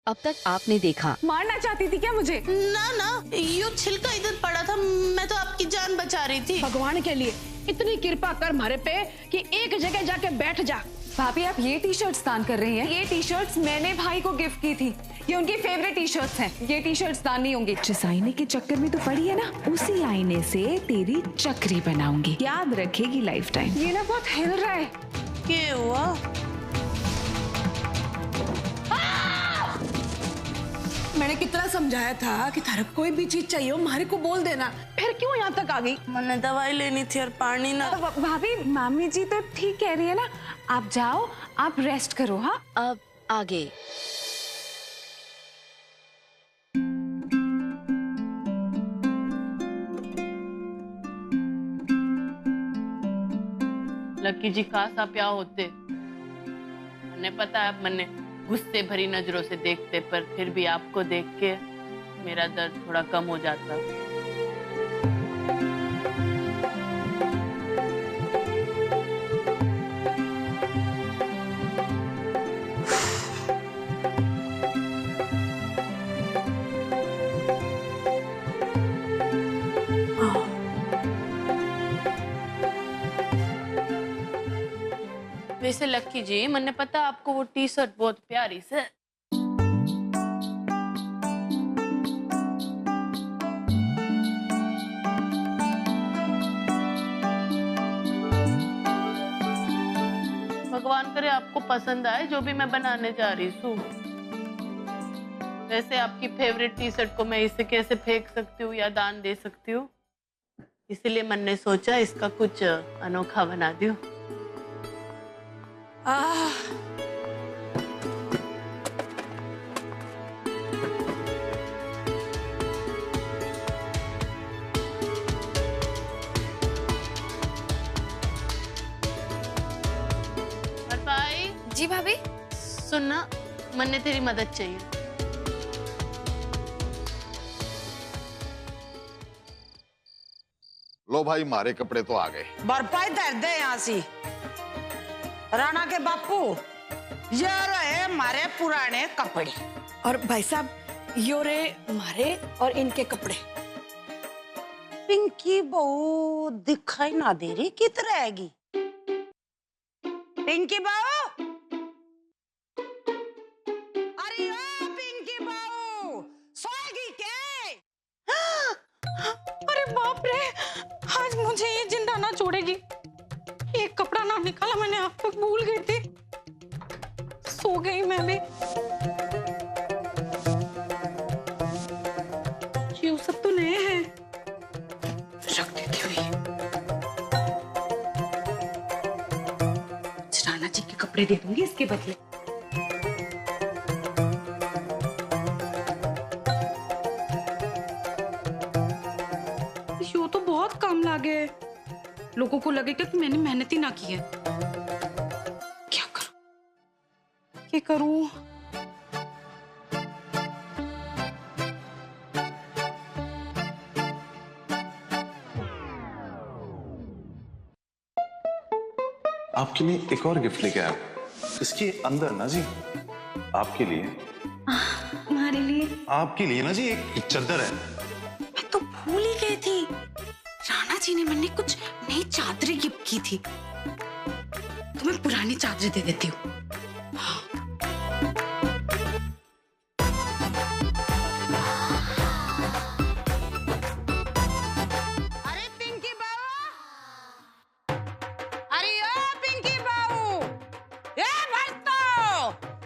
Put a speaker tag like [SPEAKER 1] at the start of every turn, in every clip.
[SPEAKER 1] अब तक आपने देखा।
[SPEAKER 2] मारना चाहती थी क्या मुझे?
[SPEAKER 3] ना ना, यो छिलका इधर पड़ा था, मैं तो आपकी जान बचा रही थी।
[SPEAKER 2] भगवान के लिए इतनी कृपा कर हमारे पे कि एक जगह जाके बैठ जा।
[SPEAKER 4] भाभी आप ये टी शर्ट्स दान कर रही हैं? ये टी शर्ट्स मैंने भाई को गिफ्ट की थी, ये उनकी फेवरेट टी शर्ट्स हैं। ये टी शर्ट्स दान नहीं होंगी। जिस आईने के चक्कर में तो पड़ी है ना, उसी आईने से तेरी चक्री बनाऊंगी, याद रखेगी लाइफ टाइम।
[SPEAKER 2] ये ना बहुत हिल रहा है।
[SPEAKER 3] क्या हुआ?
[SPEAKER 2] मैंने कितना समझाया था कि थारा कोई भी चीज चाहिए हो हमारे को बोल देना, फिर क्यों यहाँ तक आ गई?
[SPEAKER 3] मैंने दवाई लेनी थी और पानी ना।
[SPEAKER 4] भाभी मामी जी तो ठीक कह रही है ना, आप जाओ, आप रेस्ट करो। हाँ
[SPEAKER 1] अब आगे।
[SPEAKER 5] लकी जी काश आप यहाँ होते। मैंने पता है मैंने गुस्से भरी नजरों से देखते, पर फिर भी आपको देख के मेरा दर्द थोड़ा कम हो जाता। वैसे लक्की जी मैंने पता आपको वो टी शर्ट बहुत प्यारी से। भगवान करे आपको पसंद आए जो भी मैं बनाने जा रही हूँ। वैसे आपकी फेवरेट टी शर्ट को मैं इसे कैसे फेंक सकती हूँ या दान दे सकती हूँ, इसलिए मैंने सोचा इसका कुछ अनोखा बना दूं। भाई
[SPEAKER 4] जी भाभी।
[SPEAKER 5] सुनना, मैंने तेरी मदद चाहिए।
[SPEAKER 6] लो भाई, मारे कपड़े तो आ गए।
[SPEAKER 7] बर्फाई धर दे यहाँ सी। राणा के बापू, ये रहे हमारे पुराने कपड़े।
[SPEAKER 2] और भाई साहब, यो रे हमारे और इनके कपड़े।
[SPEAKER 7] पिंकी बहू दिखाई ना दे रही, कित रहेगी? पिंकी बहू, अरे ओ पिंकी बहू, सोएगी क्या?
[SPEAKER 2] अरे बाप रे, आज मुझे ये जिंदा ना छोड़ेगी। एक कपड़ा ना निकाला, मैंने आप तक भूल गई थी। सो गई मैं भी। ये सब तो नए हैं, रख देती हुई। राणा जी के कपड़े दे दूंगी इसके बदले। यो तो बहुत कम लागे, लोगों को लगेगा कि मैंने मेहनत ही ना की है। क्या करूं?
[SPEAKER 8] आपके लिए एक और गिफ्ट लेके आया। इसके अंदर ना जी आपके लिए,
[SPEAKER 4] हमारे लिए,
[SPEAKER 8] आपके लिए ना जी एक चादर है।
[SPEAKER 4] मैं तो भूल ही गई थी। राणा जी ने मैंने कुछ नई चादरें गिफ्ट की थी, तो मैं पुरानी चादरें दे देती हूँ।
[SPEAKER 7] अरे पिंकी बहू, अरे ओ पिंकी बहू, ए भरतो,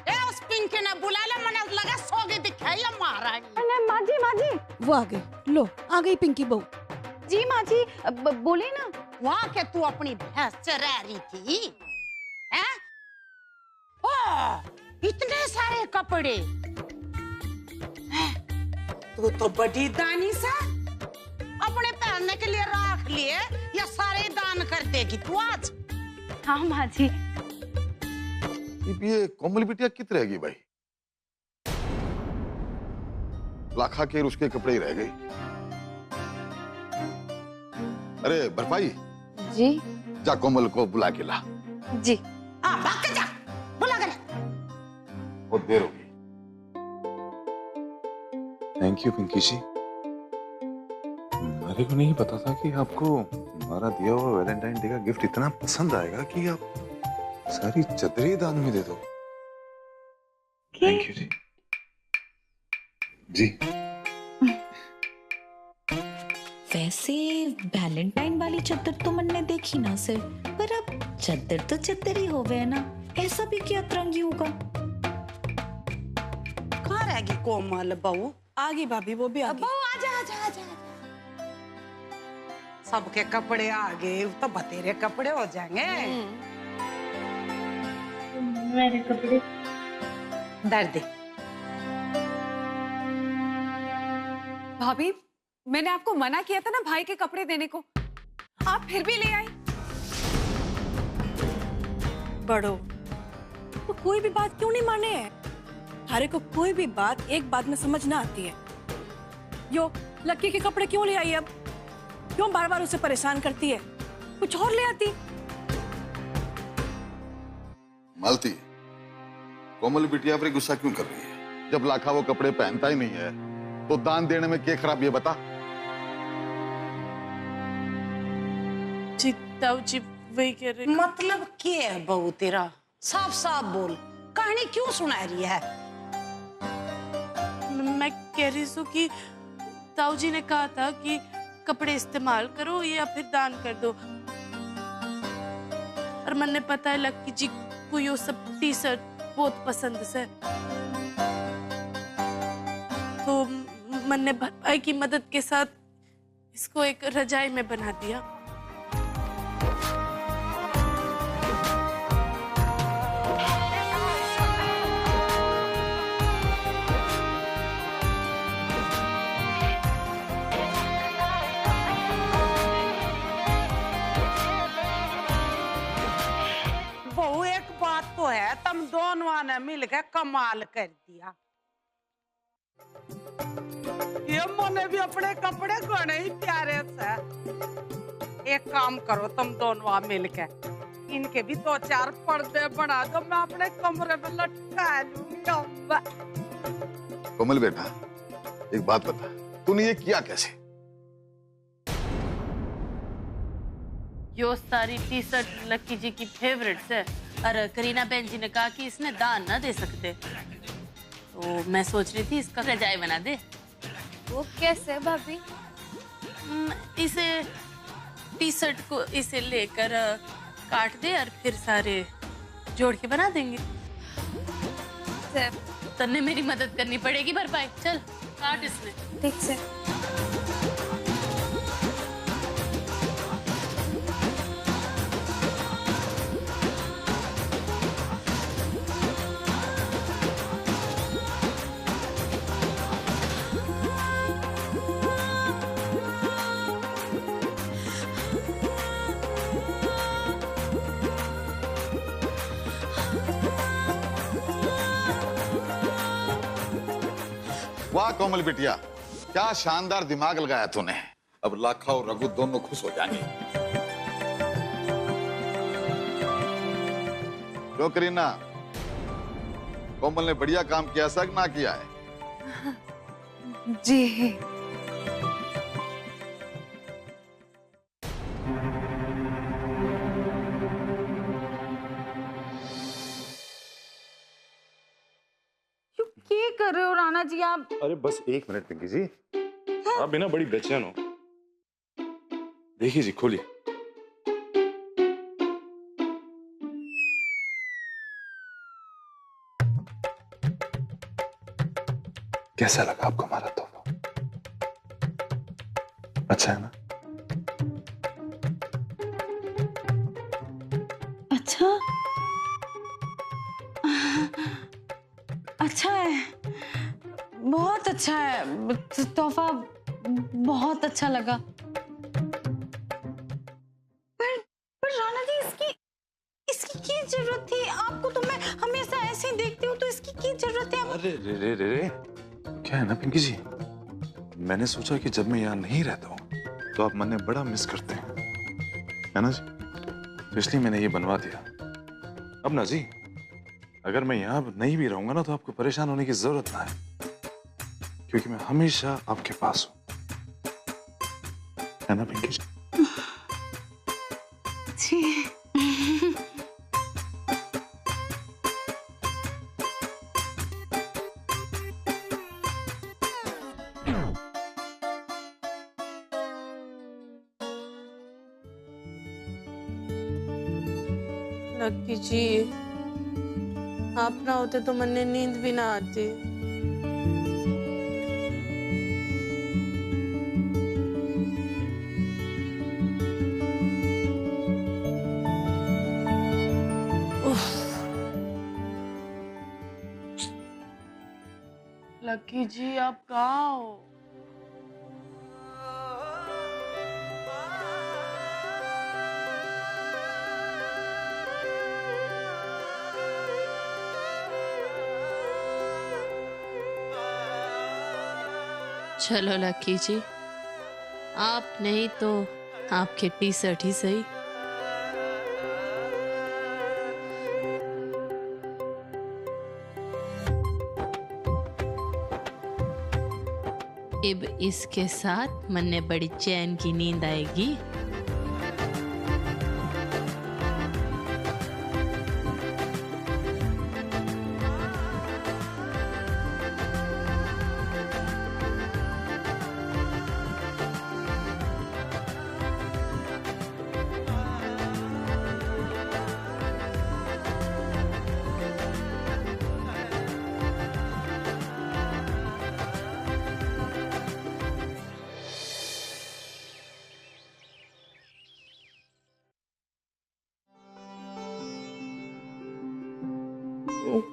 [SPEAKER 7] ए उस पिंकी ने बुला ले, मैंने लगा सोगी दिखाई है महारानी।
[SPEAKER 4] माँ जी,
[SPEAKER 2] वो आ गई। लो, आ गई पिंकी बहू।
[SPEAKER 4] जी माँ जी, बोले ना।
[SPEAKER 7] वहां के तू अपनी भैंस चरा रही थी, हैं? ओ, इतने सारे कपड़े। तू तो बड़ी दानी सा, अपने पहनने के लिए रख लिए या सारे दान कर देगी तू आज?
[SPEAKER 4] हाँ माँ जी।
[SPEAKER 6] ये कोमल बिटिया कित रहेगी भाई? लाखा के उसके कपड़े ही रह गए। अरे बर्फाई
[SPEAKER 4] जी।
[SPEAKER 6] जा कोमल को बुला के ला।
[SPEAKER 4] जी।
[SPEAKER 7] हाँ, भाग के जा, बुला कर।
[SPEAKER 6] बहुत देर होगी।
[SPEAKER 8] थैंक यू पिंकी जी। मेरे को नहीं पता था कि आपको हमारा दिया हुआ वैलेंटाइन डे का गिफ्ट इतना पसंद आएगा कि आप सारी चदरी दान में दे दो। थैंक यू जी। जी
[SPEAKER 9] वैसे वैलेंटाइन वाली चद्दर तो मैंने देखी ना सर, पर अब चद्दर तो चद्दर ही हो गए ना, ऐसा भी क्या अतरंगी होगा।
[SPEAKER 7] कहाँ रहेगी कोमल बहू?
[SPEAKER 2] आ गई भाभी, वो भी आ गई।
[SPEAKER 7] बहू आजा आजा आजा। सबके कपड़े आ गए तो बतेरे कपड़े हो जाएंगे।
[SPEAKER 5] मेरे कपड़े
[SPEAKER 7] दर्द
[SPEAKER 4] भाभी, मैंने आपको मना किया था ना भाई के कपड़े देने को, आप फिर भी ले आई।
[SPEAKER 2] बड़ो, तो कोई भी बात क्यों नहीं माने है? हरे को कोई भी बात एक बात में समझ ना आती है। यो लक्की के कपड़े क्यों ले आई? अब क्यों बार बार उसे परेशान करती है? कुछ और ले आती।
[SPEAKER 6] मालती, कोमल बिटिया पर गुस्सा क्यों कर रही है? जब लाखा वो कपड़े पहनता ही नहीं है तो दान देने में क्या खराब, ये बता।
[SPEAKER 3] जी ताऊ जी वही कह रहे।
[SPEAKER 7] मतलब क्या है बहू तेरा? साफ साफ बोल, कहानी क्यों सुना रही है?
[SPEAKER 3] मैं कह रही हूँ कि ताऊ जी ने कहा था कि कपड़े इस्तेमाल करो या फिर दान कर दो, और मैंने पता है लक्की जी को ये सब टी शर्ट बहुत पसंद से, तो मैंने भाई की मदद के साथ इसको एक रजाई में बना दिया।
[SPEAKER 7] बहू एक बात तो है, तुम दोनों ने मिलकर कमाल कर दिया। ये मने भी अपने कपड़े घने ही प्यारे से। एक काम करो तुम दोनों मिलकर, इनके भी 2-4 पर्दे बना दो, मैं अपने कमरे में लटका लूंगी।
[SPEAKER 6] कोमल बेटा, एक बात बता, तूने ये किया कैसे?
[SPEAKER 5] यो सारी टी शर्ट लक्की जी की फेवरेट्स है, और करीना बहन जी ने कहा कि इसने दान ना दे सकते, तो मैं सोच रही थी इसका रजाई बना दे।
[SPEAKER 4] वो कैसे भाभी?
[SPEAKER 5] इसे टी शर्ट को इसे लेकर काट दे और फिर सारे जोड़ के बना देंगे। तन्ने मेरी मदद करनी पड़ेगी भरपाई। चल काट इसने।
[SPEAKER 4] ठीक से।
[SPEAKER 6] वाह कोमल बिटिया, क्या शानदार दिमाग लगाया तूने। अब लाखा और रघु दोनों खुश हो जाएंगे। क्यों करीना, कोमल ने बढ़िया काम किया सक ना किया है?
[SPEAKER 4] जी
[SPEAKER 2] क्या कर रहे हो राणा जी आप?
[SPEAKER 8] अरे बस 1 मिनट पिंकी जी, आप बिना बड़ी बेचैन हो। देखिए जी, खोलिए। कैसा लगा आपको हमारा तोहफा? अच्छा है ना?
[SPEAKER 2] अच्छा, अच्छा है, बहुत अच्छा है, तोहफा बहुत अच्छा लगा। पर राणा जी, इसकी क्या जरूरत थी? आपको तो मैं हमेशा ऐसे ही देखती हूँ, तो इसकी क्या जरूरत है?
[SPEAKER 8] अरे रे रे रे रे, क्या है ना पिंकी जी, मैंने सोचा कि जब मैं यहाँ नहीं रहता हूँ तो आप मन्ने बड़ा मिस करते हैं, है ना जी, तो इसलिए मैंने ये बनवा दिया। अब ना जी, अगर मैं यहाँ नहीं भी रहूंगा ना तो आपको परेशान होने की जरूरत ना है, क्योंकि मैं हमेशा आपके पास हूं, है ना पिंकी जी?
[SPEAKER 3] जी। लक्की जी, आप ना होते तो मन्ने नींद भी ना आती। लक्की जी, आप कहाँ हो?
[SPEAKER 5] चलो लक्की जी, आप नहीं तो आपके टी शर्ट ही सही। अब इसके साथ मन ने बड़ी चैन की नींद आएगी।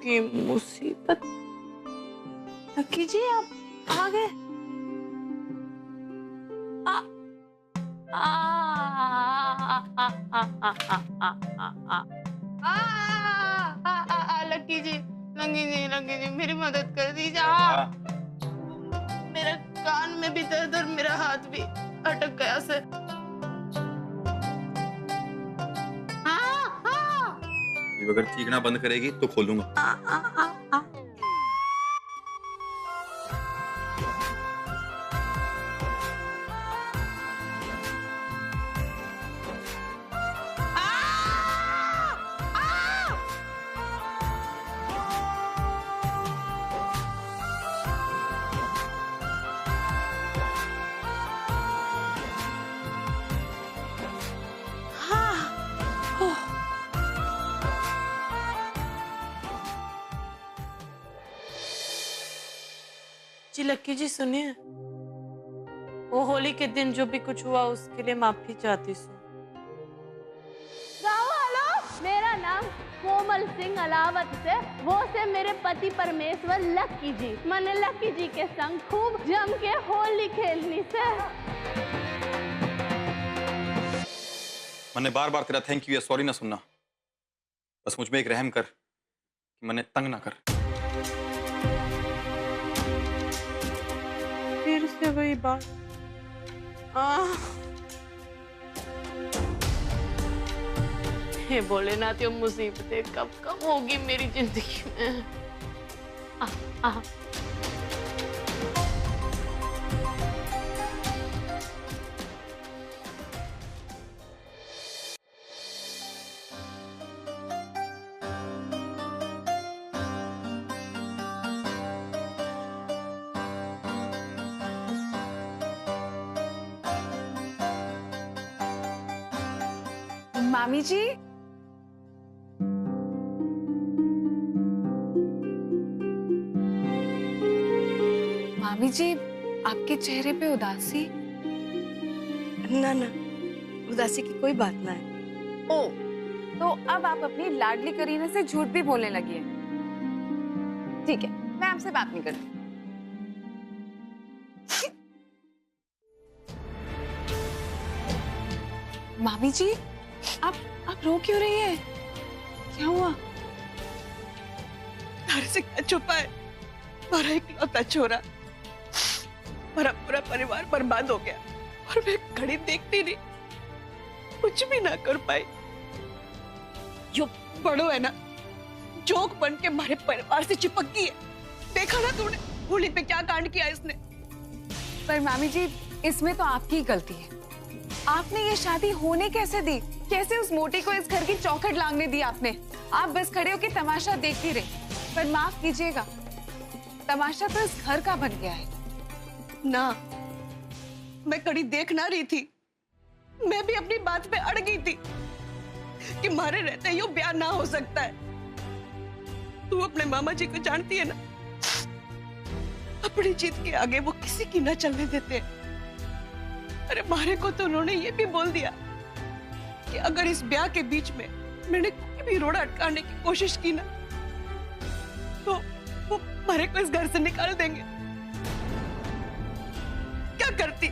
[SPEAKER 3] की मुसीबत। लक्की जी, आप आ गए। लक्की जी, लक्की जी, मेरी मदद कर दीजिए। मेरा कान में भी दर्द और मेरा हाथ भी अटक गया सर।
[SPEAKER 10] अगर चीखना बंद करेगी तो खोलूंगा।
[SPEAKER 3] जी लक्की जी, सुनिए, वो होली के दिन जो भी कुछ हुआ उसके लिए माफी चाहती हूँ।
[SPEAKER 11] मेरा नाम कोमल सिंह अलावत से, वो से मेरे पति परमेश्वर लक्की जी। मैंने लक्की जी के संग खूब जम के होली खेलनी से।
[SPEAKER 10] मैंने बार बार तेरा थैंक यू या सॉरी ना सुनना, बस मुझ में एक रहम कर कि मैंने तंग ना कर।
[SPEAKER 3] फिर से वही बात। हे भोलेनाथ, ये मुसीबतें कब कब होगी मेरी जिंदगी में।
[SPEAKER 4] मामी जी, मामी जी, आपके चेहरे पे उदासी।
[SPEAKER 2] ना ना, उदासी की कोई बात ना है।
[SPEAKER 4] ओ, तो अब आप अपनी लाडली करीना से झूठ भी बोलने लगी है। ठीक है, मैं आपसे बात नहीं करती। मामी जी, आप रो क्यों रही है? क्या हुआ?
[SPEAKER 2] घर से क्या छुपा है? हमारा इकलौता छोरा, हमारा पूरा परिवार बर्बाद हो गया और मैं घड़ी देखती नहीं, कुछ भी ना कर पाई। जो बड़ो है ना, जोक बन के हमारे परिवार से चिपक गई है। देखा ना तूने? होली पे क्या कांड किया इसने।
[SPEAKER 4] पर मामी जी इसमें तो आपकी ही गलती है। आपने ये शादी होने कैसे दी? कैसे उस मोटी को इस घर की चौखट लांघने दी आपने? आप बस खड़े होकर तमाशा देखती रही। पर माफ कीजिएगा, तमाशा तो इस घर का बन गया है
[SPEAKER 2] ना। मैं कड़ी देख ना रही थी, मैं भी अपनी बात पे अड़ गई थी कि मारे रहते यो ब्याह ना हो सकता है। तू अपने मामा जी को जानती है ना, अपनी जीत के आगे वो किसी की ना चलने देते। अरे मारे को तो उन्होंने ये भी बोल दिया कि अगर इस ब्याह के बीच में मैंने कोई भी रोड़ा अटकाने की कोशिश की ना तो वो मारे को इस घर से निकाल देंगे। क्या करती,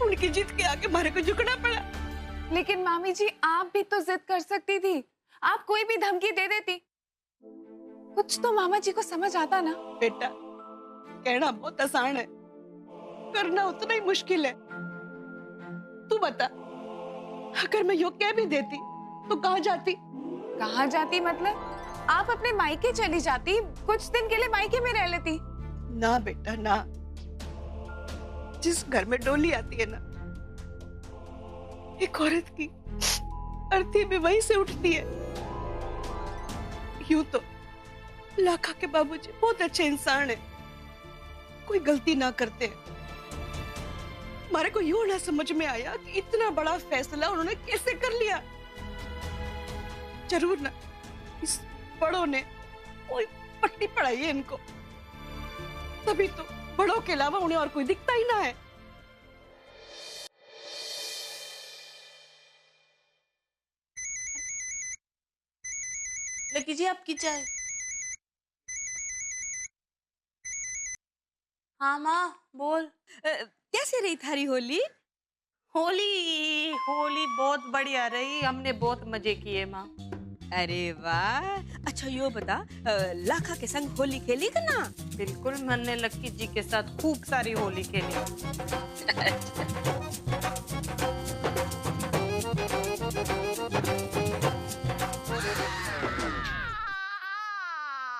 [SPEAKER 2] उनकी जीत के आगे मारे को झुकना पड़ा।
[SPEAKER 4] लेकिन मामी जी आप भी तो जिद कर सकती थी, आप कोई भी धमकी दे देती। कुछ तो मामा जी को समझ आता ना।
[SPEAKER 2] बेटा कहना बहुत आसान है, करना उतना ही मुश्किल है। तू बता, अगर मैं यो कह भी देती तो कहाँ जाती?
[SPEAKER 4] कहाँ जाती मतलब? आप अपने मायके चली जाती, कुछ दिन के लिए मायके में रह लेती।
[SPEAKER 2] ना बेटा ना, जिस घर में डोली आती है ना, एक औरत की अर्थी भी वहीं से उठती है। यूं तो लाखा के बाबूजी बहुत अच्छे इंसान है, कोई गलती ना करते हैं। हमारे को यूं ना समझ में आया कि इतना बड़ा फैसला उन्होंने कैसे कर लिया। जरूर ना इस बड़ों ने कोई पट्टी पढ़ाई है इनको, तभी तो बड़ों के अलावा उन्हें और कोई दिखता ही ना है।
[SPEAKER 5] लकी जी आपकी चाय। हाँ माँ बोल।
[SPEAKER 2] कैसे रही थारी होली?
[SPEAKER 5] होली होली बहुत बढ़िया रही, हमने बहुत मजे किए माँ।
[SPEAKER 2] अरे वाह, अच्छा यो बता, लाखा के संग होली खेली का ना?
[SPEAKER 5] बिल्कुल, मैंने लक्की जी के साथ खूब सारी होली खेली।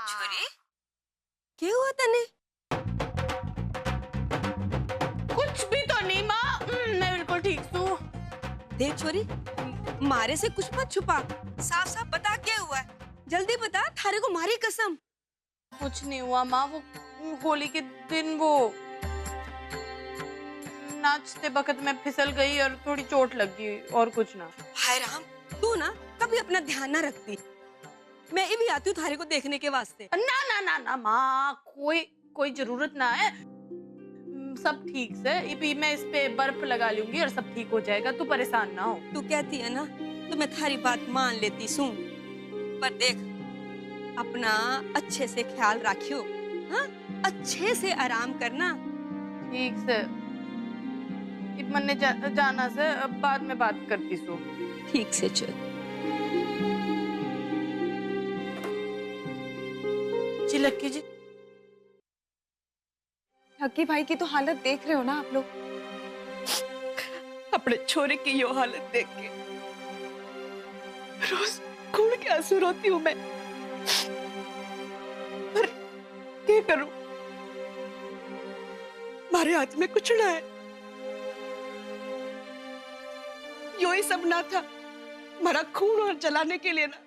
[SPEAKER 2] छोरी क्या हुआ तने?
[SPEAKER 5] कुछ भी तो नहीं माँ, मैं बिल्कुल ठीक हूँ।
[SPEAKER 2] देख छोरी, मारे से कुछ मत छुपा, साफ साफ बता क्या हुआ है। जल्दी बता, थारे को मारी कसम।
[SPEAKER 5] कुछ नहीं हुआ माँ, वो होली के दिन वो नाचते वक्त मैं फिसल गई और थोड़ी चोट लग गई, और कुछ ना।
[SPEAKER 2] हाय राम, तू ना कभी अपना ध्यान ना रखती। मैं भी आती हूँ थारे को देखने के वास्ते।
[SPEAKER 5] ना ना ना ना माँ, कोई जरूरत ना है, सब ठीक से। अभी मैं इस पे बर्फ लगा लूंगी और सब ठीक हो जाएगा, तू परेशान ना हो।
[SPEAKER 2] तू कहती है ना तो मैं थारी बात मान लेती हूँ, पर देख अपना अच्छे से ख्याल रखियो, हाँ? अच्छे से आराम करना।
[SPEAKER 5] ठीक से, मैंने जाना से, अब बाद में बात करती सो।
[SPEAKER 2] ठीक से चल।
[SPEAKER 5] जी लक्की जी।
[SPEAKER 4] लक्की भाई की तो हालत देख रहे हो ना आप लोग।
[SPEAKER 2] अपने छोरे की यो हालत देख के रोज खून के आंसू रोती हूँ मैं, पर क्या करूं? हमारे हाथ में कुछ ना है। यो ही सब ना था, हमारा खून और जलाने के लिए ना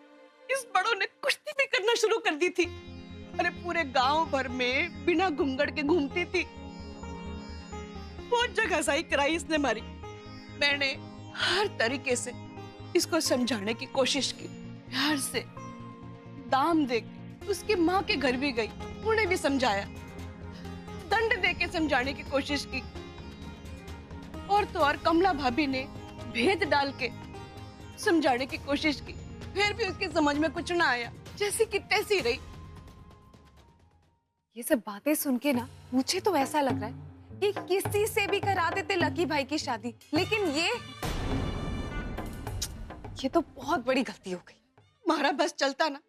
[SPEAKER 2] इस बड़ों ने कुश्ती भी करना शुरू कर दी थी। अरे पूरे गांव भर में बिना घूंघट के घूमती थी। बहुत जगह सही कराई इसने मारी। मैंने हर तरीके से इसको समझाने की कोशिश की, प्यार से दाम देके उसकी माँ के घर भी गई, उन्हें भी समझाया, दंड देके समझाने की कोशिश की। और तो और कमला भाभी ने भेद डाल के समझाने की कोशिश की, फिर भी उसके समझ में कुछ ना आया, जैसी कि तैसी रही।
[SPEAKER 4] ये सब बातें सुन के ना मुझे तो ऐसा लग रहा है कि किसी से भी करा देते लकी भाई की शादी, लेकिन ये तो बहुत बड़ी गलती हो गई।
[SPEAKER 2] मारा बस चलता ना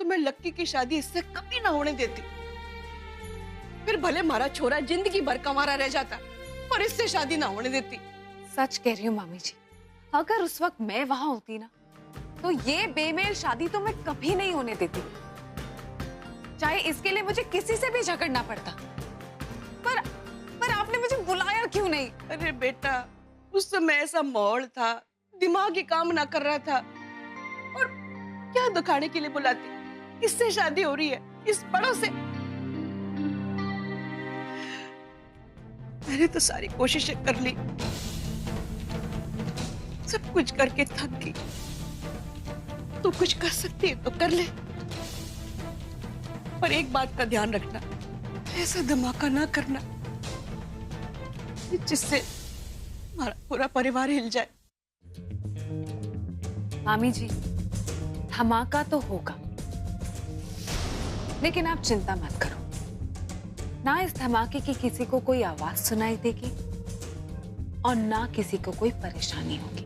[SPEAKER 2] तो मैं लक्की की शादी इससे कभी ना होने देती। फिर भले मारा छोरा जिंदगी भर कमारा रह जाता, पर इससे शादी ना होने देती।
[SPEAKER 4] सच कह रही हूँ मामी जी, अगर उस वक्त मैं वहां होती ना तो ये बेमेल शादी तो मैं कभी नहीं होने देती। चाहे इसके लिए मुझे किसी से भी झगड़ना पड़ता। पर आपने मुझे बुलाया क्यों नहीं?
[SPEAKER 2] अरे बेटा, उस समय ऐसा माहौल था, दिमाग ही काम ना कर रहा था। और क्या दिखाने के लिए बुलाती? किससे शादी हो रही है? इस बड़ों से। मैंने तो सारी कोशिशें कर ली, सब कुछ करके थक गई। तू कुछ कर सकती है तो कर ले, पर एक बात का ध्यान रखना, ऐसा धमाका ना करना जिससे हमारा पूरा परिवार हिल जाए।
[SPEAKER 4] मामी जी, धमाका तो होगा, लेकिन आप चिंता मत करो। ना इस धमाके की किसी को कोई आवाज सुनाई देगी और ना किसी को कोई परेशानी होगी।